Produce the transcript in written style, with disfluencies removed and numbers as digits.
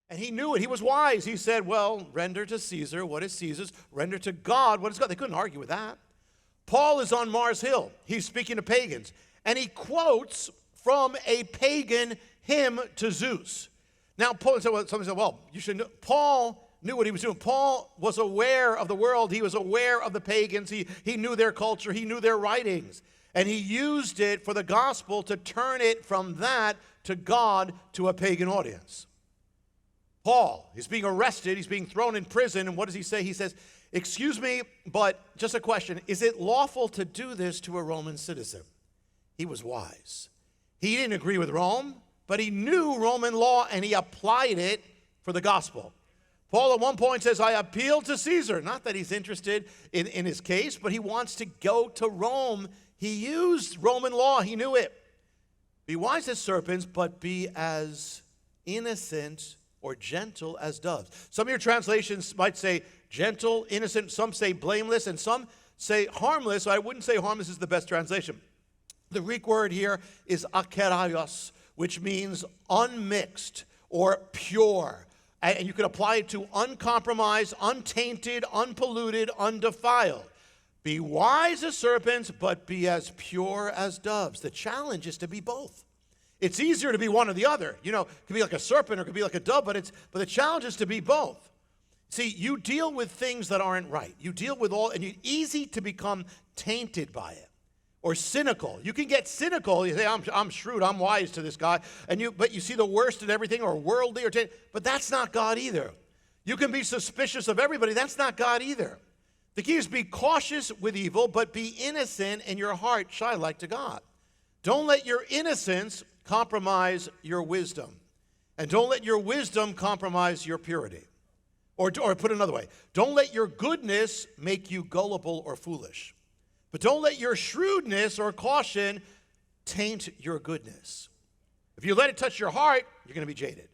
And he knew it. He was wise. He said, well, render to Caesar what is Caesar's, render to God what is God. They couldn't argue with that. Paul is on Mars Hill. He's speaking to pagans. And he quotes from a pagan hymn to Zeus. Now, somebody said, well, you should know. Paul knew what he was doing. Paul was aware of the world. He was aware of the pagans. He knew their culture. He knew their writings. And he used it for the gospel to turn it from that to God to a pagan audience. Paul, he's being arrested. He's being thrown in prison. And what does he say? He says, excuse me, but just a question. Is it lawful to do this to a Roman citizen? He was wise. He didn't agree with Rome, but he knew Roman law and he applied it for the gospel. Paul at one point says, I appeal to Caesar. Not that he's interested in his case, but he wants to go to Rome. He used Roman law. He knew it. Be wise as serpents, but be as innocent or gentle as doves. Some of your translations might say gentle, innocent. Some say blameless, and some say harmless. I wouldn't say harmless is the best translation. The Greek word here is akeraios, which means unmixed or pure. And you can apply it to uncompromised, untainted, unpolluted, undefiled. Be wise as serpents, but be as pure as doves. The challenge is to be both. It's easier to be one or the other. You know, it could be like a serpent or it could be like a dove, but the challenge is to be both. See, you deal with things that aren't right. You deal with and it's easy to become tainted by it or cynical. You can get cynical. You say, I'm shrewd, I'm wise to this guy, but you see the worst in everything or worldly or tainted. But that's not God either. You can be suspicious of everybody. That's not God either. The key is be cautious with evil, but be innocent in your heart, childlike to God. Don't let your innocence compromise your wisdom. And don't let your wisdom compromise your purity. Or put another way, don't let your goodness make you gullible or foolish. But don't let your shrewdness or caution taint your goodness. If you let it touch your heart, you're going to be jaded.